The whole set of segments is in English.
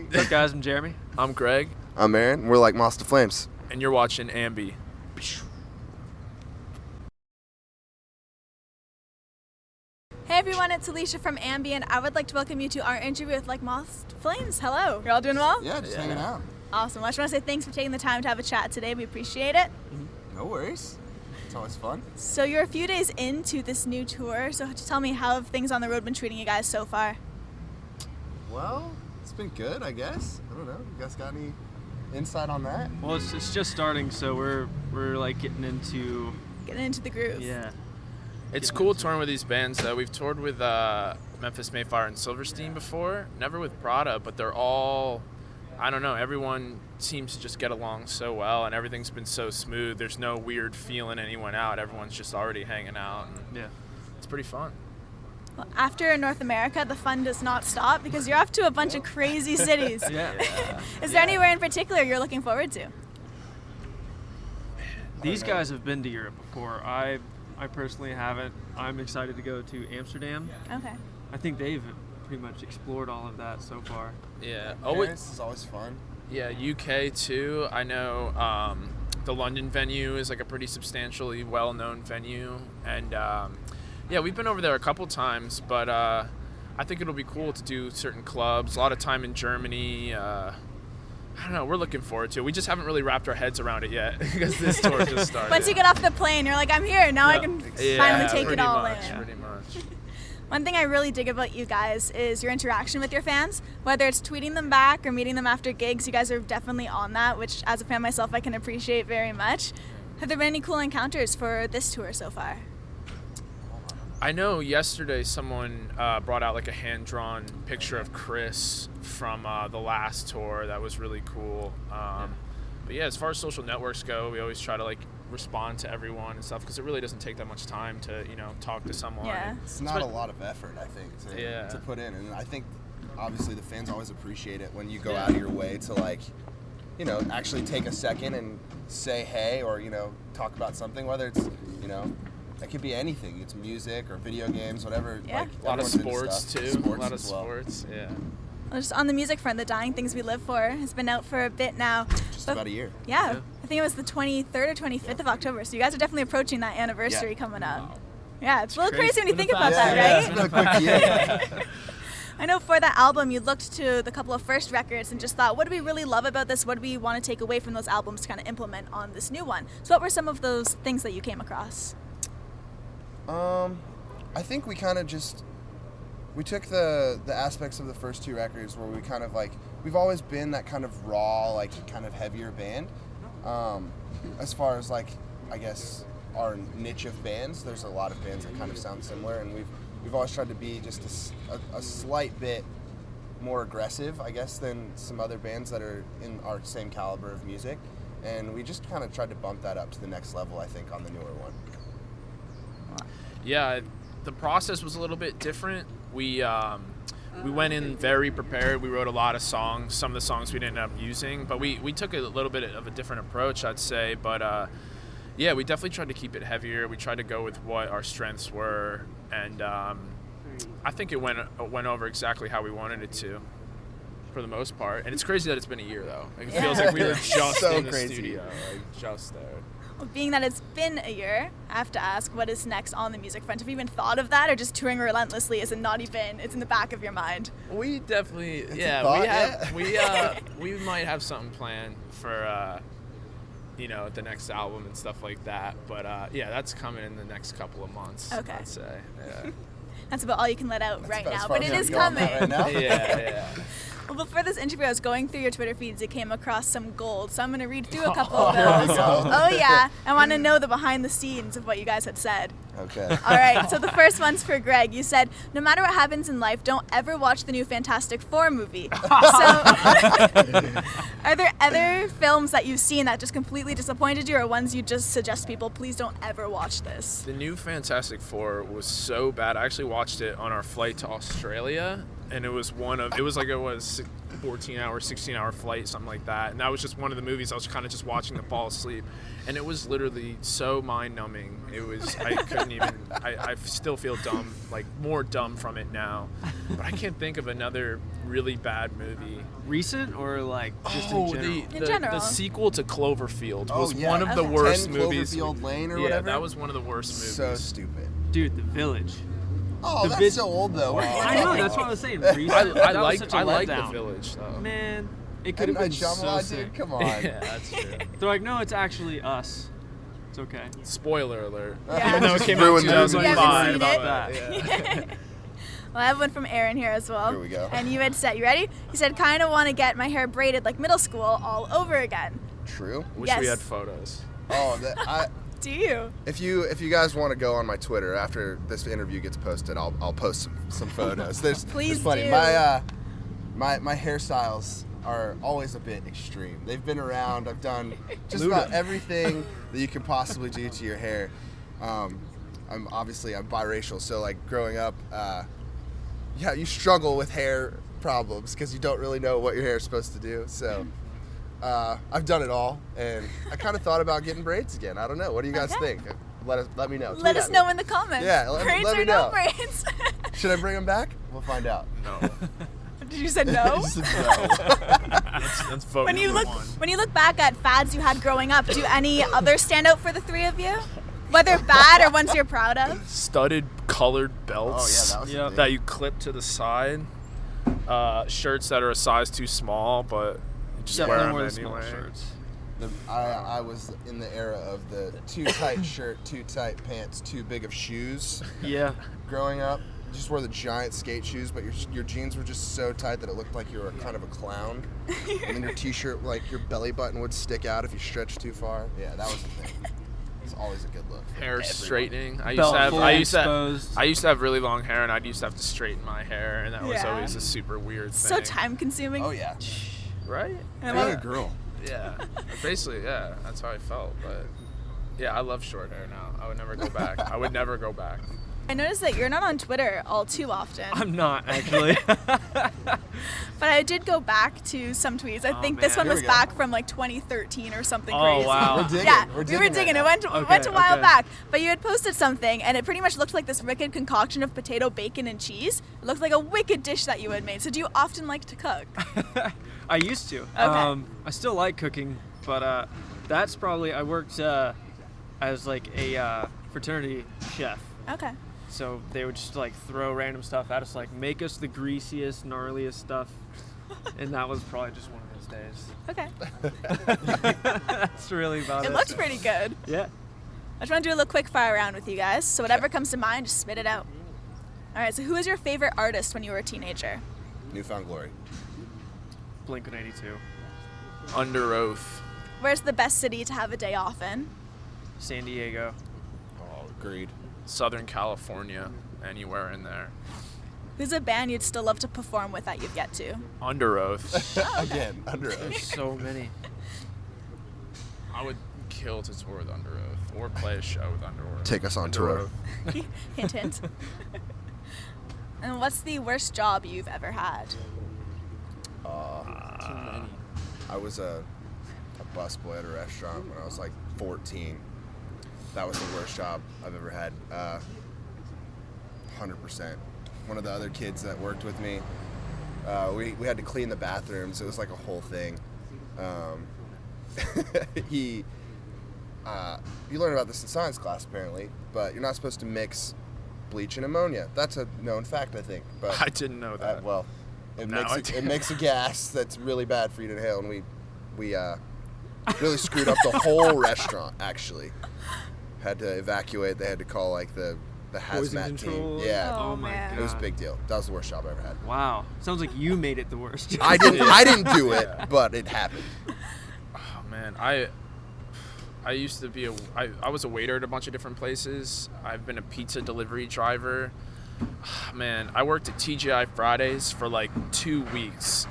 What's up, guys? I'm Jeremy. I'm Greg. I'm Aaron. We're Like Moths to Flames. And you're watching AMBY. Hey everyone, it's Alicia from AMBY, and I would like to welcome you to our interview with Like Moths to Flames. Hello. You're all doing well? Yeah, just hanging out. Awesome. I just want to say thanks for taking the time to have a chat today. We appreciate it. No worries. It's always fun. So you're a few days into this new tour, so just tell me, how have things on the road been treating you guys so far? Well, it's been good, I guess. I don't know. You guys got any insight on that? Well, it's just starting, so we're like getting into the groove. Yeah. It's cool touring with these bands, though. We've toured with Memphis, Mayfire, and Silverstein before. Never with Prada, but they're all, I don't know, everyone seems to just get along so well, and everything's been so smooth. There's no weird feeling anyone out. Everyone's just already hanging out. And Yeah. it's pretty fun. Well, after North America, the fun does not stop because you're off to a bunch of crazy cities. Yeah. Is there anywhere in particular you're looking forward to? These guys have been to Europe before. I personally haven't. I'm excited to go to Amsterdam. Okay. I think they've pretty much explored all of that so far. Yeah. Paris is always fun. Yeah, UK too. I know the London venue is like a pretty substantially well-known venue, and yeah, we've been over there a couple times, but I think it'll be cool to do certain clubs. A lot of time in Germany. I don't know. We're looking forward to it. We just haven't really wrapped our heads around it yet because this tour just started. Once you get off the plane, you're like, I'm here. Now I can finally take it all in. Pretty much. One thing I really dig about you guys is your interaction with your fans. Whether it's tweeting them back or meeting them after gigs, you guys are definitely on that, which as a fan myself, I can appreciate very much. Have there been any cool encounters for this tour so far? I know yesterday someone brought out like a hand-drawn picture of Chris from the last tour. That was really cool. But yeah, as far as social networks go, we always try to like respond to everyone and stuff because it really doesn't take that much time to, talk to someone. Yeah. It's not a lot of effort, I think, to put in. And I think, obviously, the fans always appreciate it when you go out of your way to, like, actually take a second and say hey or, talk about something, whether it's, it could be anything. It's music or video games, whatever. Yeah. Like, A lot of everyone's into sports stuff. too. Sports A lot of as well. sports. Yeah. Well, just on the music front, the Dying Things We Live For has been out for a bit now. Just about a year. Yeah, I think it was the 23rd or 25th of October, so you guys are definitely approaching that anniversary coming up. Wow. Yeah, it's a little crazy when you think Been a about fast- that, It's right? been a quick year. I know for that album, you looked to the couple of first records and just thought, what do we really love about this? What do we want to take away from those albums to kind of implement on this new one? So what were some of those things that you came across? I think we kind of we took the aspects of the first two records where we kind of like, we've always been that kind of raw, like kind of heavier band. As far as like, I guess our niche of bands, there's a lot of bands that kind of sound similar, and we've always tried to be just a slight bit more aggressive, I guess, than some other bands that are in our same caliber of music. And we just kind of tried to bump that up to the next level, I think, on the newer one. Yeah, the process was a little bit different. We went in very prepared. We wrote a lot of songs. Some of the songs we didn't end up using, but we took a little bit of a different approach, I'd say. But yeah, we definitely tried to keep it heavier. We tried to go with what our strengths were, and I think it went over exactly how we wanted it to, for the most part. And it's crazy that it's been a year, though. Like, it feels like we were just So in the crazy. studio, like just there. Well, being that it's been a year, I have to ask, what is next on the music front? Have you even thought of that, or just touring relentlessly is it not even, it's in the back of your mind? We definitely, a thought, we might have something planned for, the next album and stuff like that. But yeah, that's coming in the next couple of months. Okay. I'd say. Yeah. That's about all you can let out right about as now, far but as it we is can go on that coming. right now. yeah. Well, before this interview, I was going through your Twitter feeds. It came across some gold, so I'm going to read through a couple of those. Oh, yeah. I want to know the behind the scenes of what you guys had said. Okay. All right, so the first one's for Greg. You said, no matter what happens in life, don't ever watch the new Fantastic Four movie. So, are there other films that you've seen that just completely disappointed you, or ones you just suggest people, please don't ever watch this? The new Fantastic Four was so bad. I actually watched it on our flight to Australia, and it was 14-hour, 16-hour flight, something like that. And that was just one of the movies I was kind of just watching to fall asleep. And it was literally so mind-numbing. It was, I couldn't even, I still feel dumb, like more dumb from it now. But I can't think of another really bad movie. Recent or like just in general? In general. The sequel to Cloverfield was yeah. one of the Okay. worst 10 movies. Cloverfield Lane or yeah, whatever. that was one of the worst movies. So stupid. Dude, The Village. Oh, The that's vid- so old though. I know, that's what I was saying. Recent, I that was like such a I like The letdown. Village though. Man, it could M. have been Night so Shyamalan, sick. dude, come on. Yeah, that's true. They're like, no, it's actually us. It's okay. Spoiler alert. Yeah. Even though it Just came out in ruined the movie. 2005. You haven't About seen that. Well, I have one from Aaron here as well. Here we go. And you had said, you ready? He said, kind of want to get my hair braided like middle school all over again. True. Wish Yes. we had photos. Oh, Do you? if you guys want to go on my Twitter after this interview gets posted, I'll post some photos. Please it's funny. do. My hairstyles are always a bit extreme. They've been around. I've done just Luda. about everything that you could possibly do to your hair. I'm biracial, so like growing up, yeah, you struggle with hair problems because you don't really know what your hair is supposed to do. So I've done it all, and I kind of thought about getting braids again. I don't know. What do you guys Okay. think? Let me know. Let Tweet us at know me. in the comments. Yeah, braids let or me no know. braids? Should I bring them back? We'll find out. No. Did you say no? Just no. That's vote When you number look one. when you look back at fads you had growing up, do any others stand out for the three of you? Whether bad or ones you're proud of? Studded colored Oh belts. yeah, that was Yep. the that thing. you clip to the side. Shirts that are a size too small, but you just wear Definitely them more the small anyway. shirts. I was in the era of the too tight shirt, too tight pants, too big of shoes. Yeah. Growing up, you just wore the giant skate shoes, but your jeans were just so tight that it looked like you were kind of a clown. And then your t-shirt, like your belly button would stick out if you stretched too far. Yeah, that was the thing. It's always a good look. for Hair everyone. straightening. I Belt fully used exposed. to have really long hair, and I used to have to straighten my hair, and that was Yeah. always a super weird thing. So time consuming. Oh yeah. Right? And Being a what- girl. Yeah. Basically, yeah. That's how I felt. But yeah, I love short hair now. I would never go back. I would never go back. I noticed that you're not on Twitter all too often. I'm not actually. But I did go back to some tweets. I Oh, think this man. one Here was we go. back from like 2013 or something Oh, crazy. wow. We're digging. Yeah, We're we were digging digging. right It went Okay, went a while okay. back. But you had posted something, and it pretty much looked like this wicked concoction of potato, bacon, and cheese. It looked like a wicked dish that you had made. So do you often like to cook? I used to. I still like cooking, but that's probably I worked as like a fraternity chef. Okay. So they would just like throw random stuff at us, like make us the greasiest, gnarliest stuff, and that was probably just one of those days. Okay. That's really about it. It looks pretty good. Yeah. I just want to do a little quick fire round with you guys. So whatever comes to mind, just spit it out. All right. So who was your favorite artist when you were a teenager? Newfound Glory. Blink-182. Under Oath. Where's the best city to have a day off in? San Diego. Oh, agreed. Southern California. Anywhere in there. Who's a band you'd still love to perform with that you've yet to? Under Oath. Again, under There's Oath. so many. I would kill to tour with Under Oath or play a show with Under Oath. Take us on Under tour. Oath. Hint, hint. And what's the worst job you've ever had? Too many. I was a busboy at a restaurant when I was like 14. That was the worst job I've ever had. 100%. One of the other kids that worked with me, we had to clean the bathrooms. It was like a whole thing. You learn about this in science class apparently, but you're not supposed to mix bleach and ammonia. That's a known fact, I think. But I didn't know that. well, it Now I makes do. it makes a gas that's really bad for you to inhale, and we really screwed up the whole restaurant. Actually, had to evacuate. They had to call like the Poison hazmat control. team. Yeah, Oh, Oh my man. god. it was a big deal. That was the worst job I ever had. Wow. Sounds like you made it the worst. I didn't do it, but it happened. Oh man, I used to be I was a waiter at a bunch of different places. I've been a pizza delivery driver. Man, I worked at TGI Fridays for like 2 weeks.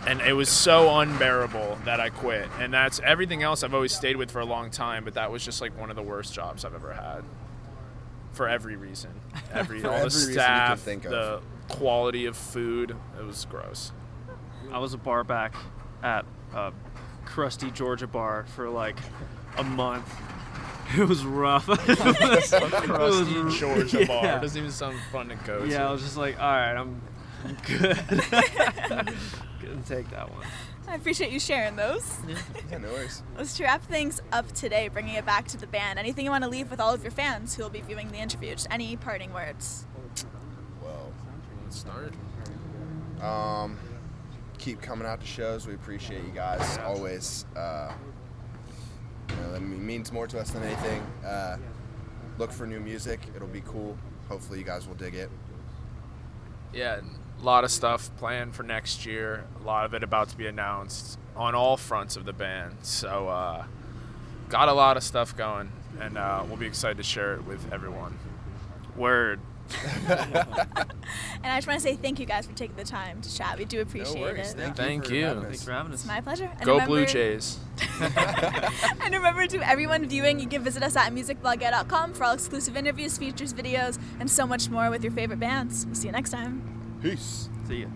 And it was so unbearable that I quit. And that's everything else I've always stayed with for a long time, but that was just like one of the worst jobs I've ever had. For every reason. All every the reason you could staff, think of. the quality of food, it was gross. I was a bar back at a crusty Georgia bar for like a month. It was rough. Crusty Georgia yeah. bar. Doesn't even sound fun to go to. Yeah, I was just like, all right, I'm good. Couldn't take that one. I appreciate you sharing those. Yeah, no worries. Let's wrap things up today, bringing it back to the band. Anything you want to leave with all of your fans who will be viewing the interview? Just any parting words? Well, Let's start. keep coming out to shows. We appreciate you guys always. That means more to us than anything. Look for new music. It'll be cool. Hopefully you guys will dig it. Yeah, a lot of stuff planned for next year. A lot of it about to be announced on all fronts of the band. So, got a lot of stuff going, and we'll be excited to share it with everyone. Word. And I just want to say thank you guys for taking the time to chat. We do appreciate No worries. it. Thank for you. having us. Thanks for having us. It's my pleasure. And Go remember, Blue Jays. And remember, to everyone viewing, you can visit us at musicblogget.com for all exclusive interviews, features, videos, and so much more with your favorite bands. We'll see you next time. Peace. See ya.